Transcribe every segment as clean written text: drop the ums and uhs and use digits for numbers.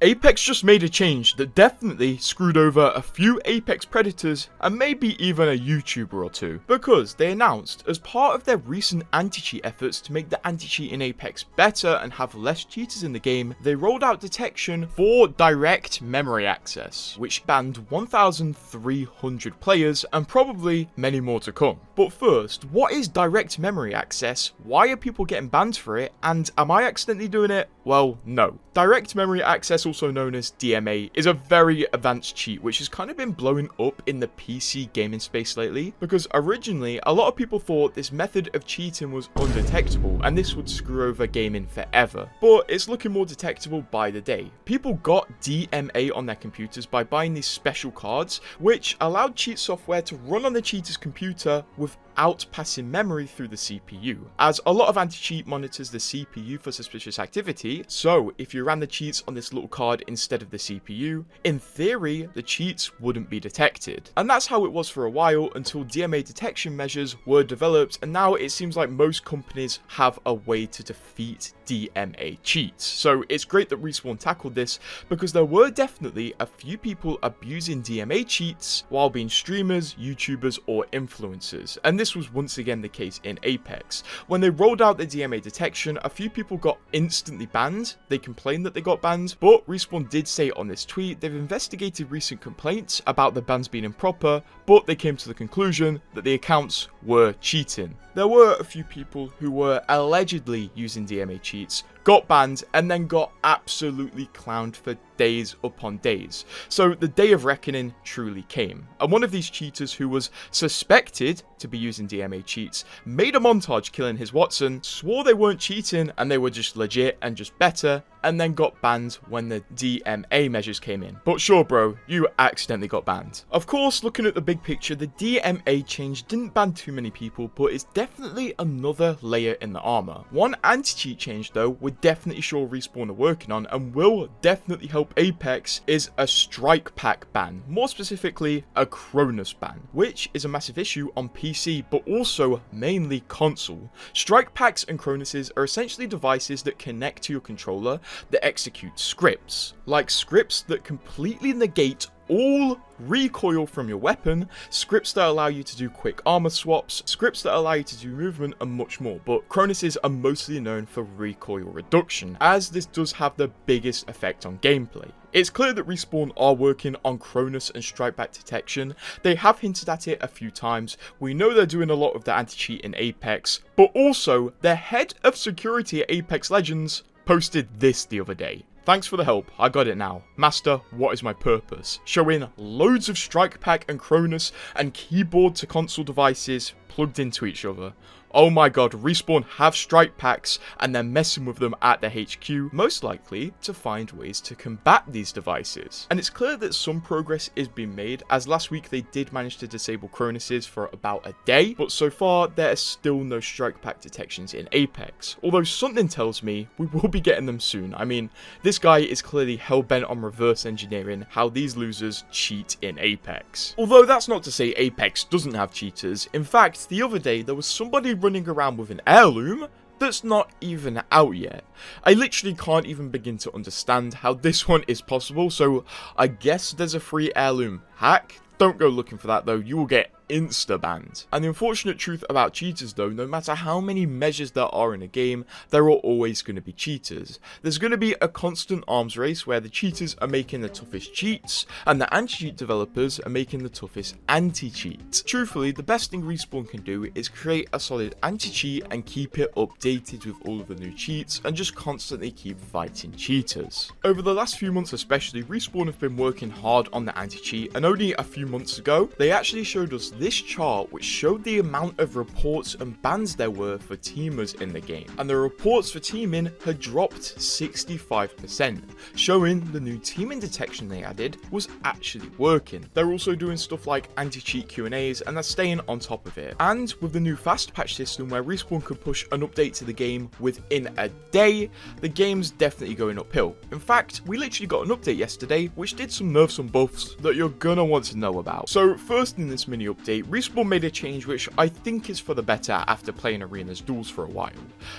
Apex just made a change that definitely screwed over a few Apex predators and maybe even a YouTuber or two, because they announced, as part of their recent anti-cheat efforts to make the anti-cheat in Apex better and have less cheaters in the game, they rolled out detection for direct memory access, which banned 1,300 players and probably many more to come. But first, what is direct memory access? Why are people getting banned for it? And am I accidentally doing it? Well, no. Direct memory access, also known as DMA, is a very advanced cheat which has kind of been blowing up in the PC gaming space lately, because originally a lot of people thought this method of cheating was undetectable and this would screw over gaming forever, but it's looking more detectable by the day. People got DMA on their computers by buying these special cards which allowed cheat software to run on the cheater's computer without passing memory through the CPU, as a lot of anti-cheat monitors the CPU for suspicious activity. So if you ran the cheats on this little card instead of the CPU, in theory the cheats wouldn't be detected. And that's how it was for a while until DMA detection measures were developed, and now it seems like most companies have a way to defeat DMA cheats. So it's great that Respawn tackled this, because there were definitely a few people abusing DMA cheats while being streamers, YouTubers or influencers, and this was once again the case in Apex. When they rolled out the DMA detection, a few people got instantly banned. They complained that they got banned, but Respawn did say on this tweet they've investigated recent complaints about the bans being improper, but they came to the conclusion that the accounts were cheating. There were a few people who were allegedly using DMA cheats, got banned, and then got absolutely clowned for days upon days. So the day of reckoning truly came, and one of these cheaters, who was suspected to be using DMA cheats, made a montage killing his Watson, swore they weren't cheating and they were just legit and just better, and then got banned when the DMA measures came in. But sure bro, you accidentally got banned. Of course, looking at the big picture, the DMA change didn't ban too many people, but it's definitely another layer in the armor. One anti-cheat change though we're definitely sure Respawn are working on and will definitely help Apex is a strike pack ban, more specifically a Cronus ban, which is a massive issue on PC but also mainly console. Strike packs and Cronuses are essentially devices that connect to your controller that execute scripts, like scripts that completely negate all recoil from your weapon, scripts that allow you to do quick armor swaps, scripts that allow you to do movement, and much more. But Cronuses are mostly known for recoil reduction, as this does have the biggest effect on gameplay. It's clear that Respawn are working on Cronus and strike back detection. They have hinted at it a few times. We know they're doing a lot of the anti-cheat in Apex, but also their head of security at Apex Legends posted this the other day. Thanks for the help, I got it now. Master, what is my purpose? Showing loads of strike pack and Cronus and keyboard to console devices plugged into each other. Oh my god, Respawn have strike packs and they're messing with them at the HQ, most likely to find ways to combat these devices. And it's clear that some progress is being made, as last week they did manage to disable Cronuses for about a day, but so far there are still no strike pack detections in Apex. Although something tells me we will be getting them soon. I mean, this guy is clearly hell-bent on reverse engineering how these losers cheat in Apex. Although that's not to say Apex doesn't have cheaters. In fact, the other day there was somebody running around with an heirloom that's not even out yet. I literally can't even begin to understand how this one is possible, so I guess there's a free heirloom hack. Don't go looking for that though, you will get insta-banned. And the unfortunate truth about cheaters though, no matter how many measures there are in a game, there are always going to be cheaters. There's going to be a constant arms race where the cheaters are making the toughest cheats and the anti-cheat developers are making the toughest anti-cheats. Truthfully, the best thing Respawn can do is create a solid anti-cheat and keep it updated with all of the new cheats and just constantly keep fighting cheaters. Over the last few months especially, Respawn have been working hard on the anti-cheat, and only a few months ago they actually showed us this chart which showed the amount of reports and bans there were for teamers in the game, and the reports for teaming had dropped 65%, showing the new teaming detection they added was actually working. They're also doing stuff like anti-cheat Q&As and they're staying on top of it. And with the new fast patch system where Respawn could push an update to the game within a day, the game's definitely going uphill. In fact, we literally got an update yesterday which did some nerfs and buffs that you're gonna want to know about. So first in this mini update, Respawn made a change which I think is for the better after playing Arena's duels for a while.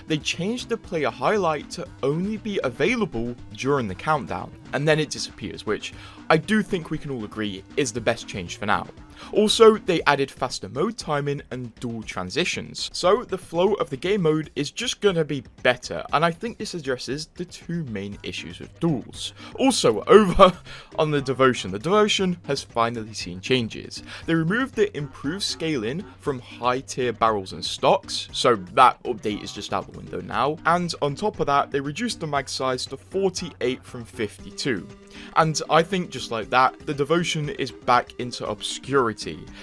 They changed the player highlight to only be available during the countdown. and then it disappears, which I do think we can all agree is the best change for now. Also, they added faster mode timing and dual transitions, so the flow of the game mode is just gonna be better, and I think this addresses the two main issues with duels. Also, over on the Devotion has finally seen changes. They removed the improved scaling from high tier barrels and stocks, so that update is just out the window now, and on top of that, they reduced the mag size to 48 from 52. And I think just like that, the Devotion is back into obscurity.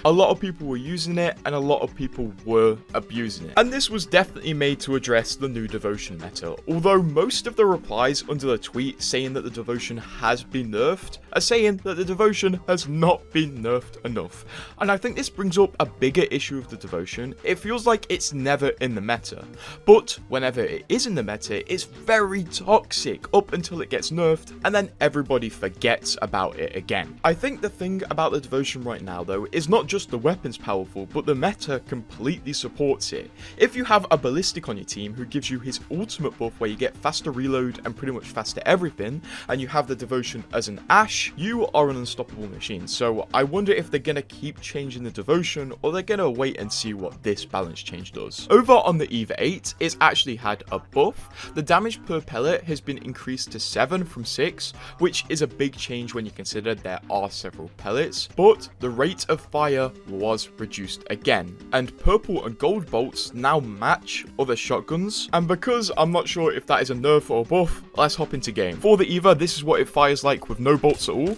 A lot of people were using it, and a lot of people were abusing it. And this was definitely made to address the new Devotion meta, although most of the replies under the tweet saying that the Devotion has been nerfed are saying that the Devotion has not been nerfed enough. And I think this brings up a bigger issue of the Devotion. It feels like it's never in the meta, but whenever it is in the meta, it's very toxic up until it gets nerfed, and then everybody forgets about it again. I think the thing about the Devotion right now though is not just the weapons powerful, but the meta completely supports it. If you have a ballistic on your team who gives you his ultimate buff where you get faster reload and pretty much faster everything, and you have the Devotion as an Ashe, you are an unstoppable machine. So I wonder if they're gonna keep changing the Devotion, or they're gonna wait and see what this balance change does. Over on the EVA 8, it's actually had a buff. The damage per pellet has been increased to 7 from 6, which is a big change when you consider there are several pellets, but the rate of fire was reduced again, and purple and gold bolts now match other shotguns. And because I'm not sure if that is a nerf or a buff, let's hop into game. For the EVA, this is what it fires like with no bolts at all.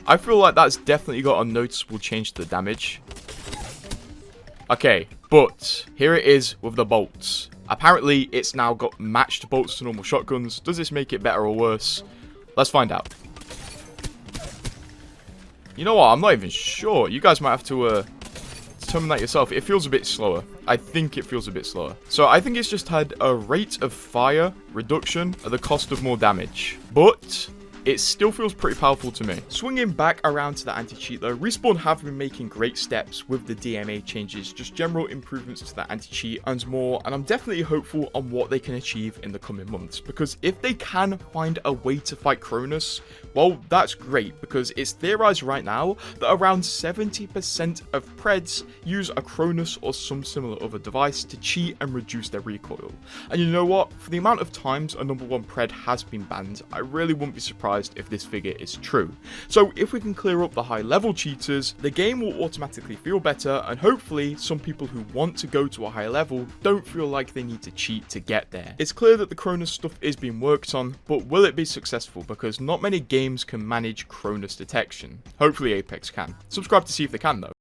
I feel like that's definitely got a noticeable change to the damage. Okay, but here it is with the bolts. Apparently, it's now got matched bolts to normal shotguns. Does this make it better or worse? Let's find out. You know what? I'm not even sure. You guys might have to determine that yourself. It feels a bit slower. I think it feels a bit slower. So I think it's just had a rate of fire reduction at the cost of more damage. But it still feels pretty powerful to me. Swinging back around to the anti-cheat though, Respawn have been making great steps with the DMA changes, just general improvements to the anti-cheat and more, and I'm definitely hopeful on what they can achieve in the coming months, because if they can find a way to fight Cronus, well, that's great, because it's theorized right now that around 70% of Preds use a Cronus or some similar other device to cheat and reduce their recoil. And you know what? For the amount of times a number 1 Pred has been banned, I really wouldn't be surprised if this figure is true. So if we can clear up the high level cheaters, the game will automatically feel better, and hopefully some people who want to go to a higher level don't feel like they need to cheat to get there. It's clear that the Cronus stuff is being worked on, but will it be successful? Because not many games can manage Cronus detection. Hopefully Apex can. Subscribe to see if they can though.